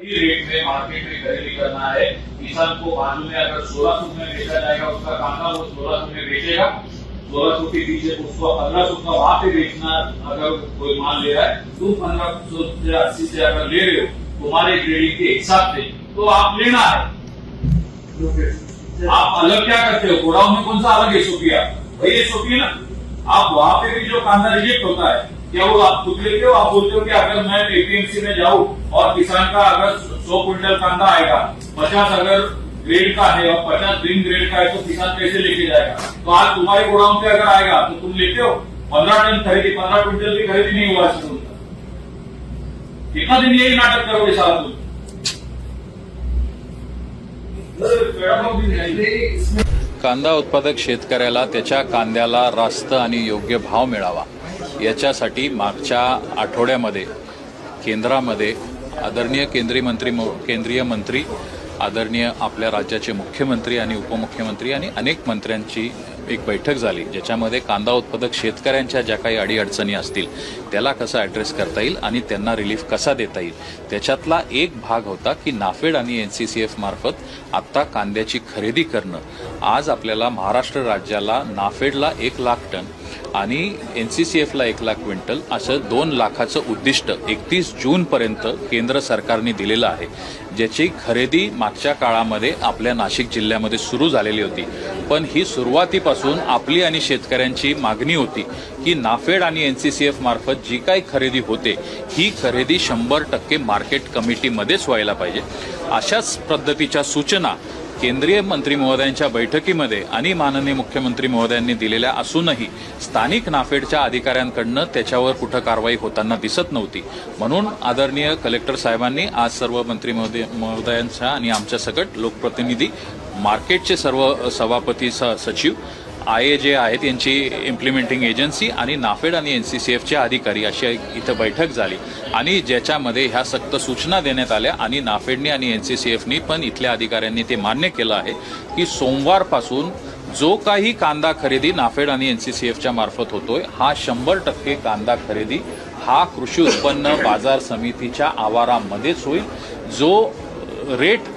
ही rate में market में खरीदी करना है। किसान को बाजू में अगर 1600 में बेचा जाएगा उसका कांदा वो 1600 में बेचेगा, 1600 के पीछे उसको 1500 का वहां पे बेचना। अगर कोई माल ले रहा है तुम 1500 से 80 से अगर ले रहे हो तुम्हारे ग्रेडिंग के हिसाब से तो आप लेना है। आप अलग क्या करते हो, गोडाउन में कौन सा अलग एसओपी है? वही एसओपी है ना। आप वहां पे भी जो कांदा रिजेक्ट होता है क्या वो आप खुद लेते हो? आप बोलते हो कि अगर मैं एपीएमसी में जाऊं और किसान का अगर 100 क्विंटल कांदा आएगा, 50 अगर ग्रेड का है और 50 ग्रीन ग्रेड का है तो किसान कैसे लेके जाएगा? तो आज तुम्हारे गोडाउन पे अगर आएगा तो तुम लेते हो 15 टन खरीदी, 15 क्विंटल की खरीदी नहीं हुआ है। कितना दिन यही नाटक करोगे सारा तुम? कांदा उत्पादक शेतकऱ्याला त्याच्या कांद्याला रास्त आणि योग्य भाव मिळावा याच्यासाठी मागच्या आठवड्यामध्ये केंद्रामध्ये आदरणीय केंद्रीय मंत्री आदरणीय आपल्या राज्याचे मुख्यमंत्री आणि उपमुख्यमंत्री आणि अनेक मंत्र्यांची एक बैठक झाली, ज्याच्यामध्ये कांदा उत्पादक शेतकऱ्यांच्या ज्या काही अडीअडचणी असतील त्याला कसं ॲड्रेस करता येईल आणि त्यांना रिलीफ कसा देता येईल त्याच्यातला एक भाग होता की नाफेड आणि एनसीसीएफ मार्फत आत्ता कांद्याची खरेदी करणं। आज आपल्याला महाराष्ट्र राज्याला नाफेडला 1 लाख टन आणि एनसीसीएफला 1 लाख क्विंटल असं 2 लाखाचं उद्दिष्ट 31 जूनपर्यंत केंद्र सरकारने दिलेलं आहे, ज्याची खरेदी मागच्या काळामध्ये आपल्या नाशिक जिल्ह्यामध्ये सुरू झालेली होती। पण ही सुरुवातीपासून आपली आणि शेतकऱ्यांची मागणी होती की नाफेड आणि एनसीसीएफ मार्फत जी काही खरेदी होते ही खरेदी 100% मार्केट कमिटीमध्येच व्हायला पाहिजे। अशाच पद्धतीच्या सूचना केंद्रीय मंत्री महोदयांच्या बैठकीमध्ये आणि माननीय मुख्यमंत्री महोदयांनी दिलेल्या असूनही स्थानिक नाफेडच्या अधिकाऱ्यांकडनं त्याच्यावर कुठं कारवाई होताना दिसत नव्हती। म्हणून आदरणीय कलेक्टर साहेबांनी आज सर्व मंत्री महोदयांच्या आणि आमच्या सकट लोकप्रतिनिधी, मार्केटचे सर्व सभापती सचिव, आय जे आहेत यांची इम्प्लिमेंटिंग एजन्सी आणि नाफेड आणि एनसीसीएफचे अधिकारी अशी इथं बैठक झाली आणि ज्याच्यामध्ये ह्या सक्त सूचना देण्यात आल्या आणि नाफेडने आणि एनसीसीएफनी पण इथल्या अधिकाऱ्यांनी ते मान्य केलं आहे की सोमवारपासून जो काही कांदा खरेदी नाफेड आणि एनसीसीएफच्या मार्फत होतोय हा 100% कांदा खरेदी हा कृषी उत्पन्न बाजार समितीच्या आवारामध्येच होईल। जो रेट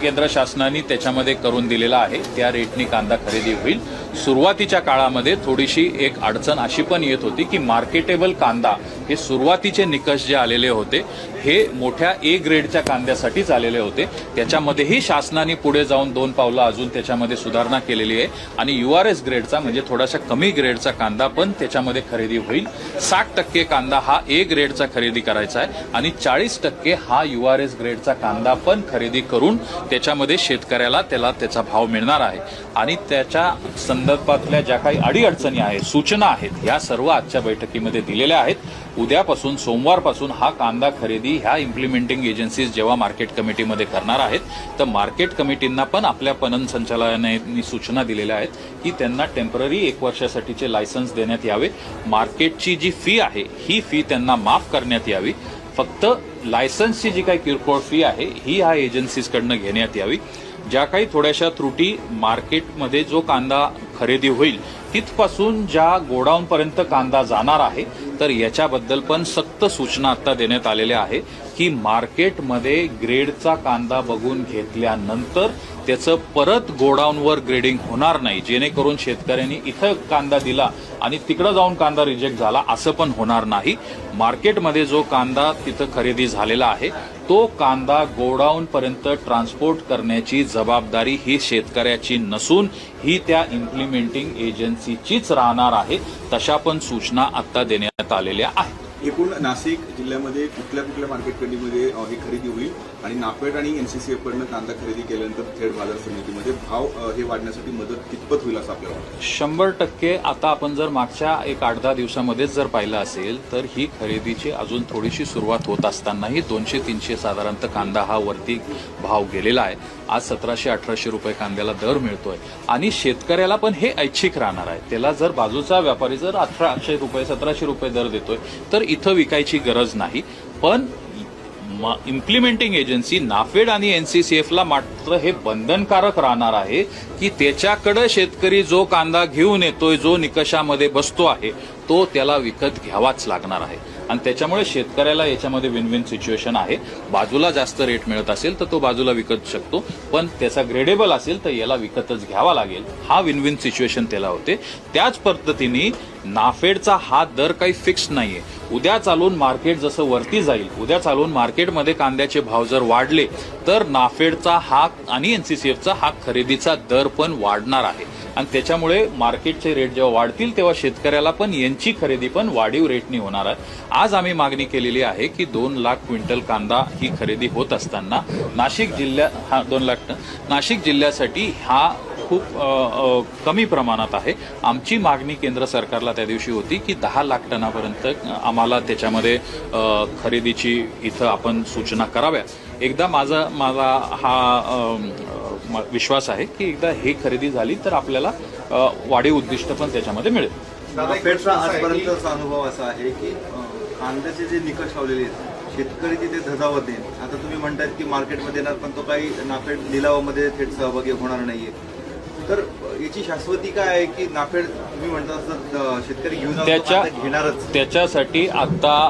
केंद्र शासनाने त्याच्यामध्ये करून दिलेला आहे त्या रेटनी कांदा खरेदी होईल। सुरुवातीच्या काळामध्ये थोडीशी एक अडचण अशी पण येत होती की मार्केटेबल कांदा हे सुरुवातीचे निकष जे आलेले होते हे मोठ्या ए ग्रेडच्या कांद्यासाठीच आलेले होते। त्याच्यामध्येही शासनाने पुढे जाऊन 2 पावलं अजून त्याच्यामध्ये सुधारणा केलेली आहे आणि यूआरएस ग्रेडचा म्हणजे थोडासा कमी ग्रेडचा कांदा पण त्याच्यामध्ये खरेदी होईल। 60% कांदा हा ए ग्रेडचा खरेदी करायचा आहे आणि 40% हा यूआरएस ग्रेडचा कांदा पण खरेदी करून त्याच्यामध्ये शेतकऱ्याला त्याचा भाव मिळणार आहे आणि त्याच्या संदर्भातल्या ज्या काही अडीअडचणी आहेत, सूचना आहेत, या सर्व आजच्या बैठकीमध्ये दिलेल्या आहेत। उद्यापासून सोमवारपासून हा कांदा खरेदी ह्या इम्प्लिमेंटिंग एजन्सीज जेव्हा मार्केट कमिटीमध्ये करणार आहेत तर मार्केट कमिटींना पण आपल्या पणन संचालनालयाने सूचना दिलेल्या आहेत की त्यांना टेम्पररी 1 वर्षासाठीचे लायसन्स देण्यात यावे। मार्केटची जी फी आहे ही फी त्यांना माफ करण्यात यावी। फक्त लायसन्सची जी काही किरकोळ फी आहे ही ह्या एजन्सीजकडनं घेण्यात यावी। ज्या काही थोड्याशा त्रुटी मार्केटमध्ये जो कांदा खरेदी होईल तिथपासून ज्या गोडाऊनपर्यंत कांदा जाणार आहे तर याच्याबद्दल पण सक्त सूचना आता देण्यात आलेल्या आहे की मार्केटमध्ये ग्रेडचा कांदा बघून घेतल्यानंतर त्याचं परत गोडाऊनवर ग्रेडिंग होणार नाही, जेणेकरून शेतकऱ्यांनी इथं कांदा दिला आणि तिकडे जाऊन कांदा रिजेक्ट झाला असं पण होणार नाही। मार्केटमध्ये जो कांदा तिथं खरेदी झालेला आहे तो कांदा गोडाऊन पर्यंत ट्रान्सपोर्ट करण्याची जबाबदारी ही शेतकऱ्याची नसून ही त्या इम्प्लिमेंटिंग एजन्सीचीच राहणार आहे। तशा पण सूचना आता देण्यात आलेल्या आहेत। एकूण नाशिक जिल्ह्यामध्ये कुठल्या मार्केट कमिटीमध्ये ही खरेदी होईल आणि नाफेड आणि एनसीसीएफ कडनं कांदा खरेदी केल्यानंतर थेट बाजार समितीमध्ये भाव हे वाढण्यासाठी मदत कितपत होईल असं आपल्याला वाटतं? 100% आता आपण जर मागच्या 1-8-10 दिवसामध्येच जर पाहिलं असेल तर ही खरेदीची अजून थोडीशी सुरुवात होत असतानाही 200-300 साधारणतः कांदा हा वरती भाव गेलेला आहे। आज 1700-1800 रुपये कांद्याला दर मिळतोय आणि शेतकऱ्याला पण हे ऐच्छिक राहणार आहे। त्याला जर बाजूचा व्यापारी जर 1800 रुपये 1700 रुपये दर देतोय तर इथं विकायची गरज नाही। पण इम्प्लिमेंटिंग एजन्सी नाफेड आणि एनसीसीएफला मात्र हे बंधनकारक राहणार आहे की त्याच्याकडे शेतकरी जो कांदा घेऊन येतोय जो निकषामध्ये बसतो आहे तो त्याला विकत घ्यावाच लागणार आहे। आणि त्याच्यामुळे शेतकऱ्याला याच्यामध्ये विन विन सिच्युएशन आहे. बाजूला जास्त रेट मिळत असेल तर तो बाजूला विकत शकतो, पण त्याचा ग्रेडेबल असेल तर याला विकतच घ्यावा लागेल. हा विन विन सिच्युएशन त्याला होते. त्याच पद्धतीने नाफेडचा हा दर काही फिक्स नाहीये. उद्या चालून मार्केट जसं वरती जाईल, उद्या चालून मार्केटमध्ये कांद्याचे भाव जर वाढले तर नाफेडचा हा आणि एनसीसीएफचा हा खरेदीचा दर पण वाढणार आहे. आणि त्याच्यामुळे मार्केटचे रेट जेव्हा वाढतील तेव्हा शेतकऱ्याला पण यांची खरेदी पण वाढीव रेटनी होणार आहे. आज आम्ही मागणी केलेली आहे की 2 लाख क्विंटल कांदा ही खरेदी होत असताना नाशिक जिल्ह्यासाठी हा खूप कमी प्रमाणात आहे. आमची मागणी केंद्र सरकारला त्या दिवशी होती की 10 लाख टनापर्यंत आम्हाला त्याच्यामध्ये खरेदीची इथं आपण सूचना कराव्या. एकदा माझा हा विश्वास आहे की एकदा ही खरेदी झाली तर आपल्याला वाढीव उद्दिष्ट पण त्याच्यामध्ये मिळेल. नाफेडचा आजपर्यंतचा अनुभव असा आहे की कांद्याचे जे निकष लावलेले आहेत शेतकरी तिथे धजावत नाही. आता तुम्ही म्हणतायत की मार्केटमध्ये येणार पण तो काही नाफेड लिलावामध्ये थेट सहभागी होणार नाहीये. तर याची शाश्वती काय आहे की नाफेड तुम्ही म्हणता असं शेतकरी घेणारच? त्याच्यासाठी आता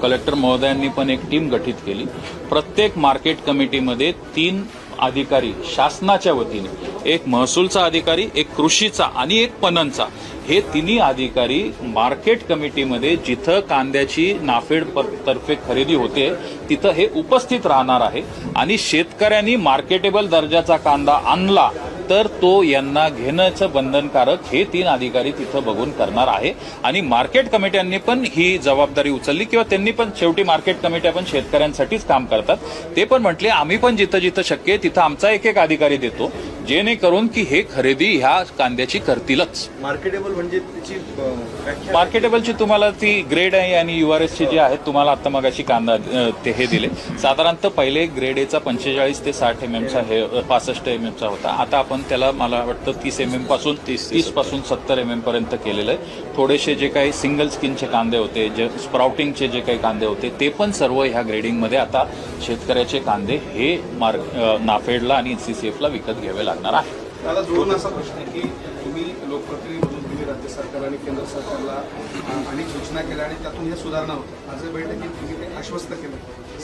कलेक्टर महोदयांनी पण एक टीम गठीत केली. प्रत्येक मार्केट कमिटीमध्ये 3 अधिकारी शासनाच्या वतीने, एक महसूलचा अधिकारी, एक कृषीचा आणि एक पणनचा, हे 3 अधिकारी मार्केट कमिटीमध्ये जिथं कांद्याची नाफेड तर्फे खरेदी होते तिथं हे उपस्थित राहणार आहे. आणि शेतकऱ्यांनी मार्केटेबल दर्जाचा कांदा आणला तर तो यांना घेण्याचं बंधनकारक हे 3 अधिकारी तिथं बघून करणार आहे. आणि मार्केट कमिट्यांनी पण ही जबाबदारी उचलली किंवा त्यांनी पण, शेवटी मार्केट कमिट्या पण शेतकऱ्यांसाठीच काम करतात. ते पण म्हटले आम्ही पण जिथं जिथं शक्य आहे तिथं आमचा एक अधिकारी देतो, जेणेकरून की हे खरेदी ह्या कांद्याची करतीलच. मार्केटेबल म्हणजे त्याची मार्केटेबलची तुम्हाला ती ग्रेड आहे आणि URSची जी आहेत, तुम्हाला आता मगाशी कांदा ते हे दिले. साधारणतः पहिले ग्रेड एचा 45 ते 60 MM हे 65 MM होता. आता आपण त्याला मला वाटतं 30 MM पासून 30 पासून 70 MM पर्यंत केलेलं आहे. थोडेसे जे काही सिंगल स्किनचे कांदे होते, जे स्प्राउटिंगचे जे काही कांदे होते, ते पण सर्व ह्या ग्रेडिंगमध्ये आता शेतकऱ्याचे कांदे हे नाफेडला आणि एनसीसीएफला विकत घ्यावे लागणार आहे. मला जोडून असा प्रश्न आहे की तुम्ही लोकप्रतिनिधी म्हणून तुम्ही राज्य सरकार आणि केंद्र सरकारला अनेक सूचना केल्या आणि त्यातून या सुधारणा होत्या. आज बैठकीत तुम्ही ते आश्वस्त केलं.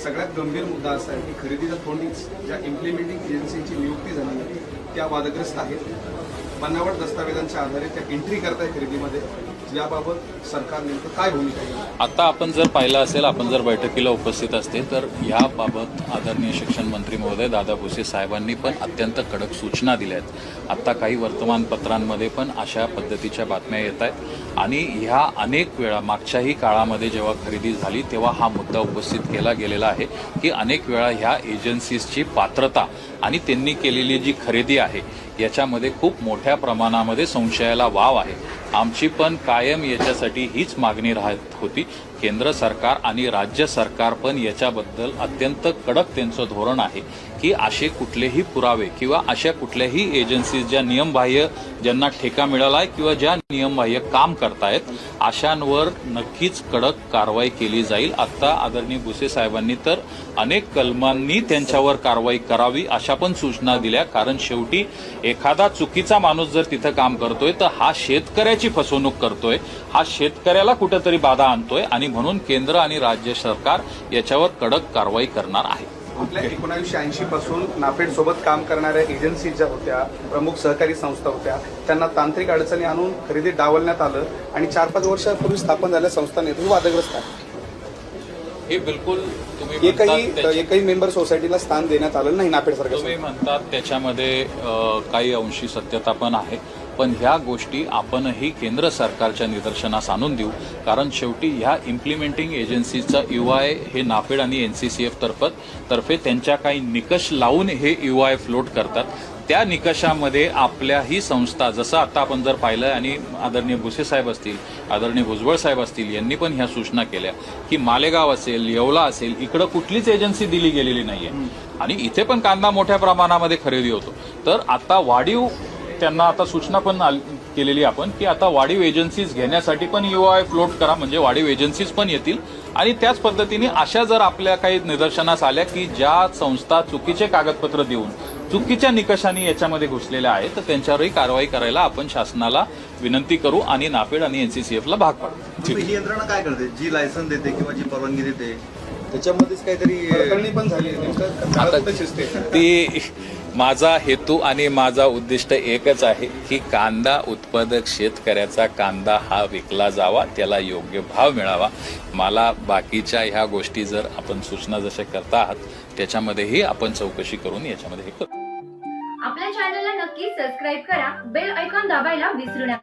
सगळ्यात गंभीर मुद्दा असा आहे की खरेदीच्या तोंडीच ज्या इम्प्लिमेंटिंग एजन्सीची नियुक्ती झाली आहे त्या वादग्रस्त आहेत. बनावट दस्तावेजांच्या आधारे त्या एंट्री करताय खरेदीमध्ये. याबाबत सरकार नेमकं काय भूमिका आहे? आता आपण जर पाहिलं असेल, आपण जर बैठकीला उपस्थित असते तर याबाबत आदरणीय शिक्षण मंत्री महोदय दादा भुसे साहेबांनी पण अत्यंत कडक सूचना दिल्या आहेत. आता काही वर्तमानपत्रांमध्ये पण अशा पद्धतीच्या बातम्या येत आहेत. आणि ह्या अनेक वेळा मागच्याही काळामध्ये जेव्हा खरेदी झाली तेव्हा हा मुद्दा उपस्थित केला गेलेला आहे की अनेक वेळा ह्या एजन्सीजची पात्रता आणि त्यांनी केलेली जी खरेदी आहे याच्यामध्ये खूप मोठ्या प्रमाणामध्ये संशयाला वाव आहे. आमची पण कायम याच्यासाठी हीच मागणी राहत होती. केंद्र सरकार आणि राज्य सरकार पण याच्याबद्दल अत्यंत कडक त्यांचं धोरण आहे की असे कुठलेही पुरावे किंवा अशा कुठल्याही एजन्सीज ज्या नियमबाह्य, ज्यांना ठेका मिळाला आहे किंवा ज्या नियमबाह्य काम करतायत अशांवर नक्कीच कडक कारवाई केली जाईल. आता आदरणीय भुसे साहेबांनी तर अनेक कलमांनी त्यांच्यावर कारवाई करावी अशा पण सूचना दिल्या. कारण शेवटी एखादा चुकीचा माणूस जर तिथं काम करतोय तर हा शेतकऱ्याची फसवणूक करतोय, हा शेतकऱ्याला कुठेतरी बाधा आणतोय. आणि म्हणून केंद्र आणि राज्य सरकार याच्यावर कडक कारवाई करणार आहे. आपल्या 1980 पासून नाफेड सोबत काम करणाऱ्या एजन्सी ज्या होत्या, प्रमुख सहकारी संस्था होत्या, त्यांना तांत्रिक अडचणी आणून खरेदी डावलण्यात आलं आणि 4-5 वर्षापूर्वी स्थापन झालेल्या संस्थांनी वादग्रस्त आहे. हे बिलकुल तुम्ही एकही मेंबर सोसायटीला स्थान देण्यात आलं नाही नाफेड सरकार. तुम्ही म्हणतात त्याच्यामध्ये काही अंशी सत्यता पण आहे. पण ह्या गोष्टी आपणही केंद्र सरकारच्या निदर्शनास आणून देऊ. कारण शेवटी ह्या इम्प्लिमेंटिंग एजन्सीचा UI हे नाफेड आणि एनसीसीएफ तर्फे त्यांच्या काही निकष लावून हे UI फ्लोट करतात. त्या निकषामध्ये आपल्याही संस्था, जसं आता आपण जर पाहिलं आणि आदरणीय भुसे साहेब असतील, आदरणीय भुजबळ साहेब असतील, यांनी पण ह्या सूचना केल्या की मालेगाव असेल, येवला असेल, इकडं कुठलीच एजन्सी दिली गेलेली नाहीये आणि इथे पण कांदा मोठ्या प्रमाणामध्ये खरेदी होतो. तर आता वाढीव त्यांना आता सूचना पण केलेली आपण की आता वाढीव एजन्सीज घेण्यासाठी पण UI फ्लोट करा, म्हणजे वाढीव एजन्सीज पण येतील. आणि त्याच पद्धतीने अशा जर आपल्या काही निदर्शनास आल्या की ज्या संस्था चुकीचे कागदपत्र देऊन चुकीच्या निकषाने याच्यामध्ये घुसलेल्या आहेत तर त्यांच्यावरही कारवाई करायला आपण शासनाला विनंती करू आणि नाफेड आणि एनसीसीएफला भाग पाडू. तुम्ही ही यंत्रणा काय करते, जी लायसन देते किंवा जी परवानगी देते त्याच्यामध्येच काहीतरी प्रकरणी पण झाली नेमकं आता कुठे शिजते ती माझा हेतू आणि माझा उद्दिष्ट एकच आहे की कांदा उत्पादक शेतकऱ्याचा कांदा हा विकला जावा, त्याला योग्य भाव मिळावा. मला बाकीच्या ह्या गोष्टी जर आपण सूचना जशा करता आहात त्याच्यामध्येही आपण चौकशी करून याच्यामध्ये हे करू. आपल्या चॅनलला नक्की सबस्क्राईब करा, बेल आयकॉन दाबायला विसरू नका.